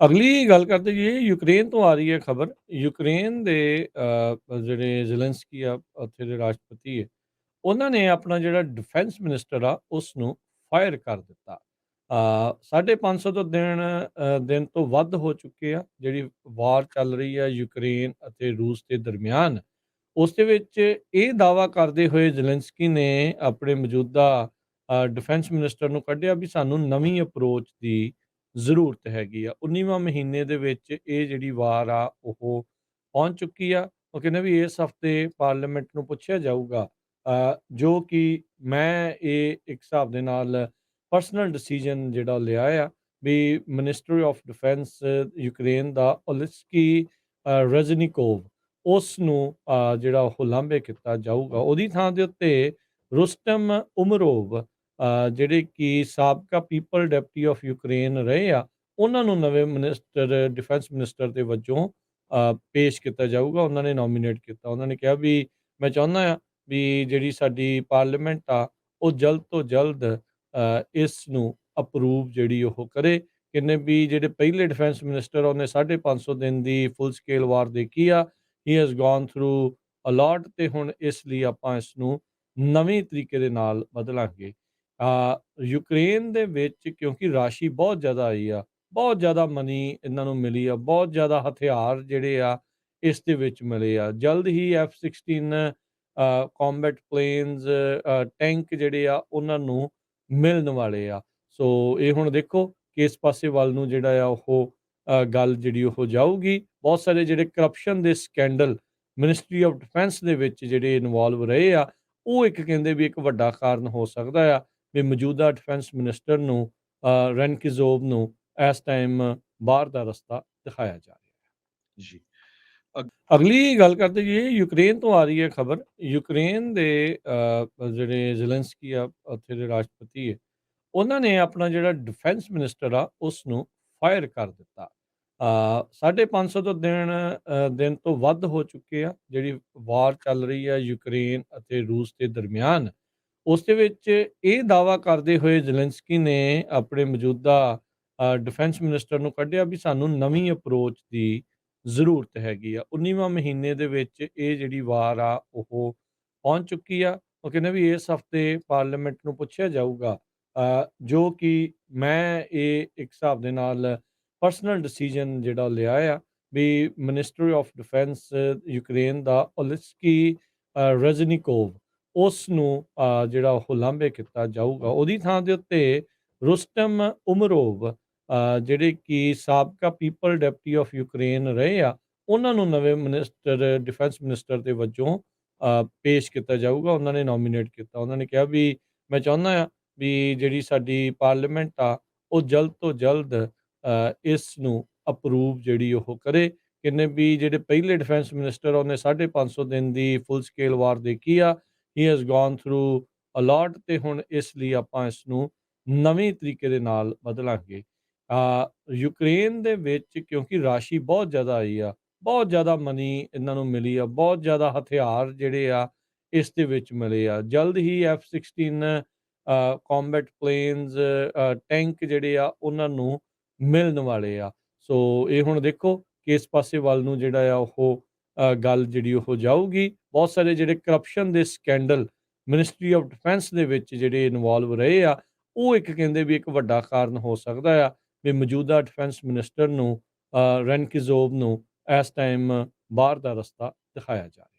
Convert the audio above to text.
ਅਗਲੀ ਗੱਲ ਕਰਦੇ ਜੀ ਯੂਕਰੇਨ ਤੋਂ ਆ ਰਹੀ ਹੈ ਖਬਰ। ਯੂਕਰੇਨ ਦੇ ਜਿਹੜੇ ਜ਼ੇਲੈਂਸਕੀ ਆ ਉੱਥੇ ਦੇ ਰਾਸ਼ਟਰਪਤੀ ਹੈ, ਉਹਨਾਂ ਨੇ ਆਪਣਾ ਜਿਹੜਾ ਡਿਫੈਂਸ ਮਿਨਿਸਟਰ ਆ ਉਸ ਨੂੰ ਫਾਇਰ ਕਰ ਦਿੱਤਾ। 550 ਤੋਂ ਦਿਨ ਤੋਂ ਵੱਧ ਹੋ ਚੁੱਕੇ ਆ ਜਿਹੜੀ ਵਾਰ ਚੱਲ ਰਹੀ ਆ ਯੂਕਰੇਨ ਅਤੇ ਰੂਸ ਦੇ ਦਰਮਿਆਨ। ਉਸ ਦੇ ਵਿੱਚ ਇਹ ਦਾਅਵਾ ਕਰਦੇ ਹੋਏ ਜ਼ੇਲੈਂਸਕੀ ਨੇ ਆਪਣੇ ਮੌਜੂਦਾ ਡਿਫੈਂਸ ਮਿਨਿਸਟਰ ਨੂੰ ਕੱਢਿਆ ਵੀ ਸਾਨੂੰ ਨਵੀਂ ਅਪਰੋਚ ਦੀ ਜ਼ਰੂਰਤ ਹੈਗੀ ਆ। 19ਵਾਂ ਮਹੀਨੇ ਦੇ ਵਿੱਚ ਇਹ ਜਿਹੜੀ ਵਾਰ ਆ ਉਹ ਪਹੁੰਚ ਚੁੱਕੀ ਆ। ਉਹ ਕਹਿੰਦੇ ਵੀ ਇਸ ਹਫ਼ਤੇ ਪਾਰਲੀਮੈਂਟ ਨੂੰ ਪੁੱਛਿਆ ਜਾਊਗਾ, ਜੋ ਕਿ ਮੈਂ ਇਹ ਇੱਕ ਹਿਸਾਬ ਦੇ ਨਾਲ ਪਰਸਨਲ ਡਿਸੀਜਨ ਜਿਹੜਾ ਲਿਆ ਆ ਵੀ ਮਿਨਿਸਟਰੀ ਆਫ ਡਿਫੈਂਸ ਯੂਕਰੇਨ ਦਾ ਓਲੇਸਕੀ ਰੈਜ਼ਨੀਕੋਵ ਉਸ ਨੂੰ ਜਿਹੜਾ ਉਹ ਲਾਂਭੇ ਕੀਤਾ ਜਾਊਗਾ। ਉਹਦੀ ਥਾਂ ਦੇ ਉੱਤੇ ਰੁਸਟਮ ਉਮਰੋਵ ਜਿਹੜੇ ਕਿ ਸਾਬਕਾ ਪੀਪਲ ਡਿਪਟੀ ਆਫ ਯੂਕਰੇਨ ਰਹੇ ਆ, ਉਹਨਾਂ ਨੂੰ ਨਵੇਂ ਮਿਨਿਸਟਰ ਡਿਫੈਂਸ ਮਿਨਿਸਟਰ ਦੇ ਵਜੋਂ ਪੇਸ਼ ਕੀਤਾ ਜਾਊਗਾ। ਉਹਨਾਂ ਨੇ ਨੋਮੀਨੇਟ ਕੀਤਾ। ਉਹਨਾਂ ਨੇ ਕਿਹਾ ਵੀ ਮੈਂ ਚਾਹੁੰਦਾ ਆ ਵੀ ਜਿਹੜੀ ਸਾਡੀ ਪਾਰਲੀਮੈਂਟ ਆ ਉਹ ਜਲਦ ਤੋਂ ਜਲਦ ਇਸ ਨੂੰ ਅਪਰੂਵ ਜਿਹੜੀ ਉਹ ਕਰੇ। ਕਹਿੰਦੇ ਵੀ ਜਿਹੜੇ ਪਹਿਲੇ ਡਿਫੈਂਸ ਮਿਨਿਸਟਰ ਉਹਨੇ 550 ਦਿਨ ਦੀ ਫੁੱਲ ਸਕੇਲ ਵਾਰ ਦੇਖੀ ਆ। He has gone through allot ਤੇ ਹੁਣ ਇਸ ਲਈ ਆਪਾਂ ਇਸ ਨੂੰ ਨਵੇਂ ਤਰੀਕੇ ਦੇ ਨਾਲ ਬਦਲਾਂਗੇ। ਯੂਕਰੇਨ ਦੇ ਵਿੱਚ ਕਿਉਂਕਿ ਰਾਸ਼ੀ ਬਹੁਤ ਜ਼ਿਆਦਾ ਆਈ ਆ, ਬਹੁਤ ਜ਼ਿਆਦਾ ਮਨੀ ਇਹਨਾਂ ਨੂੰ ਮਿਲੀ ਆ, ਬਹੁਤ ਜ਼ਿਆਦਾ ਹਥਿਆਰ ਜਿਹੜੇ ਆ ਇਸ ਦੇ ਵਿੱਚ ਮਿਲੇ ਆ। ਜਲਦ ਹੀ F-16 ਕੰਬੈਟ ਪਲੇਨਸ ਟੈਂਕ ਜਿਹੜੇ ਆ ਉਹਨਾਂ ਨੂੰ ਮਿਲਣ ਵਾਲੇ ਆ। ਸੋ ਇਹ ਹੁਣ ਦੇਖੋ ਕਿ ਇਸ ਪਾਸੇ ਵੱਲ ਨੂੰ ਜਿਹੜਾ ਆ ਉਹ ਗੱਲ ਜਿਹੜੀ ਉਹ ਜਾਊਗੀ। ਬਹੁਤ ਸਾਰੇ ਜਿਹੜੇ ਕਰਪਸ਼ਨ ਦੇ ਸਕੈਂਡਲ ਮਿਨਿਸਟਰੀ ਆਫ ਡਿਫੈਂਸ ਦੇ ਵਿੱਚ ਜਿਹੜੇ ਇਨਵੋਲਵ ਰਹੇ ਆ, ਉਹ ਇੱਕ ਕਹਿੰਦੇ ਵੀ ਇੱਕ ਵੱਡਾ ਕਾਰਨ ਹੋ ਸਕਦਾ ਆ ਵੀ ਮੌਜੂਦਾ ਡਿਫੈਂਸ ਮਿਨਿਸਟਰ ਨੂੰ ਰੈਨਕਿਜ਼ੋਵ ਨੂੰ ਇਸ ਟਾਈਮ ਬਾਹਰ ਦਾ ਰਸਤਾ ਦਿਖਾਇਆ ਜਾ ਰਿਹਾ ਹੈ ਜੀ। ਅਗਲੀ ਗੱਲ ਕਰਦੇ ਜੀ ਯੂਕਰੇਨ ਤੋਂ ਆ ਰਹੀ ਹੈ ਖਬਰ। ਯੂਕਰੇਨ ਦੇ ਜਿਹੜੇ ਜ਼ੇਲੈਂਸਕੀ ਆ ਉੱਥੇ ਦੇ ਰਾਸ਼ਟਰਪਤੀ ਹੈ, ਉਹਨਾਂ ਨੇ ਆਪਣਾ ਜਿਹੜਾ ਡਿਫੈਂਸ ਮਿਨਿਸਟਰ ਆ ਉਸ ਨੂੰ ਫਾਇਰ ਕਰ ਦਿੱਤਾ। 550 ਤੋਂ ਦਿਨ ਤੋਂ ਵੱਧ ਹੋ ਚੁੱਕੇ ਆ ਜਿਹੜੀ ਵਾਰ ਚੱਲ ਰਹੀ ਆ ਯੂਕਰੇਨ ਅਤੇ ਰੂਸ ਦੇ ਦਰਮਿਆਨ। ਉਸ ਦੇ ਵਿੱਚ ਇਹ ਦਾਅਵਾ ਕਰਦੇ ਹੋਏ ਜ਼ੇਲੈਂਸਕੀ ਨੇ ਆਪਣੇ ਮੌਜੂਦਾ ਡਿਫੈਂਸ ਮਿਨਿਸਟਰ ਨੂੰ ਕੱਢਿਆ ਵੀ ਸਾਨੂੰ ਨਵੀਂ ਅਪਰੋਚ ਦੀ ਜ਼ਰੂਰਤ ਹੈਗੀ ਆ। 19ਵਾਂ ਮਹੀਨੇ ਦੇ ਵਿੱਚ ਇਹ ਜਿਹੜੀ ਵਾਰ ਆ ਉਹ ਪਹੁੰਚ ਚੁੱਕੀ ਆ। ਉਹ ਕਹਿੰਦੇ ਵੀ ਇਸ ਹਫ਼ਤੇ ਪਾਰਲੀਮੈਂਟ ਨੂੰ ਪੁੱਛਿਆ ਜਾਊਗਾ, ਜੋ ਕਿ ਮੈਂ ਇਹ ਇੱਕ ਹਿਸਾਬ ਦੇ ਨਾਲ ਪਰਸਨਲ ਡਿਸੀਜਨ ਜਿਹੜਾ ਲਿਆ ਆ ਵੀ ਮਿਨਿਸਟਰੀ ਆਫ ਡਿਫੈਂਸ ਯੂਕਰੇਨ ਦਾ ਓਲੇਸਕੀ ਰੈਜ਼ਨੀਕੋਵ ਉਸ ਨੂੰ ਜਿਹੜਾ ਉਹ ਲਾਂਭੇ ਕੀਤਾ ਜਾਊਗਾ। ਉਹਦੀ ਥਾਂ ਦੇ ਉੱਤੇ ਰੁਸਟਮ ਉਮਰੋਵ ਜਿਹੜੇ ਕਿ ਸਾਬਕਾ ਪੀਪਲ ਡਿਪਟੀ ਆਫ ਯੂਕਰੇਨ ਰਹੇ ਆ, ਉਹਨਾਂ ਨੂੰ ਨਵੇਂ ਮਿਨਿਸਟਰ ਡਿਫੈਂਸ ਮਿਨਿਸਟਰ ਦੇ ਵਜੋਂ ਪੇਸ਼ ਕੀਤਾ ਜਾਊਗਾ। ਉਹਨਾਂ ਨੇ ਨੋਮੀਨੇਟ ਕੀਤਾ। ਉਹਨਾਂ ਨੇ ਕਿਹਾ ਵੀ ਮੈਂ ਚਾਹੁੰਦਾ ਆ ਵੀ ਜਿਹੜੀ ਸਾਡੀ ਪਾਰਲੀਮੈਂਟ ਆ ਉਹ ਜਲਦ ਤੋਂ ਜਲਦ ਇਸ ਨੂੰ ਅਪਰੂਵ ਜਿਹੜੀ ਉਹ ਕਰੇ। ਕਹਿੰਦੇ ਵੀ ਜਿਹੜੇ ਪਹਿਲੇ ਡਿਫੈਂਸ ਮਿਨਿਸਟਰ ਉਹਨੇ 550 ਦਿਨ ਦੀ ਫੁੱਲ ਸਕੇਲ ਵਾਰ ਦੇਖੀ ਆ। He has gone through allot ਤੇ ਹੁਣ ਇਸ ਲਈ ਆਪਾਂ ਇਸ ਨੂੰ ਨਵੇਂ ਤਰੀਕੇ ਦੇ ਨਾਲ ਬਦਲਾਂਗੇ। ਯੂਕਰੇਨ ਦੇ ਵਿੱਚ ਕਿਉਂਕਿ ਰਾਸ਼ੀ ਬਹੁਤ ਜ਼ਿਆਦਾ ਆਈ ਆ, ਬਹੁਤ ਜ਼ਿਆਦਾ ਮਨੀ ਇਹਨਾਂ ਨੂੰ ਮਿਲੀ ਆ, ਬਹੁਤ ਜ਼ਿਆਦਾ ਹਥਿਆਰ ਜਿਹੜੇ ਆ ਇਸ ਦੇ ਵਿੱਚ ਮਿਲੇ ਆ। ਜਲਦ ਹੀ F-16 ਕੰਬੈਟ ਪਲੇਨਸ ਟੈਂਕ ਜਿਹੜੇ ਆ ਉਹਨਾਂ ਨੂੰ ਮਿਲਣ ਵਾਲੇ ਆ। ਸੋ ਇਹ ਹੁਣ ਦੇਖੋ ਕਿ ਇਸ ਪਾਸੇ ਵੱਲ ਨੂੰ ਜਿਹੜਾ ਆ ਉਹ ਗੱਲ ਜਿਹੜੀ ਉਹ ਜਾਊਗੀ। ਬਹੁਤ ਸਾਰੇ ਜਿਹੜੇ ਕਰਪਸ਼ਨ ਦੇ ਸਕੈਂਡਲ ਮਿਨਿਸਟਰੀ ਆਫ ਡਿਫੈਂਸ ਦੇ ਵਿੱਚ ਜਿਹੜੇ ਇਨਵੋਲਵ ਰਹੇ ਆ, ਉਹ ਇੱਕ ਕਹਿੰਦੇ ਵੀ ਇੱਕ ਵੱਡਾ ਕਾਰਨ ਹੋ ਸਕਦਾ ਆ ਵੀ ਮੌਜੂਦਾ ਡਿਫੈਂਸ ਮਿਨਿਸਟਰ ਨੂੰ ਰੈਨਕਿਜ਼ੋਵ ਨੂੰ ਇਸ ਟਾਈਮ ਬਾਹਰ ਦਾ ਰਸਤਾ ਦਿਖਾਇਆ ਜਾ ਰਿਹਾ।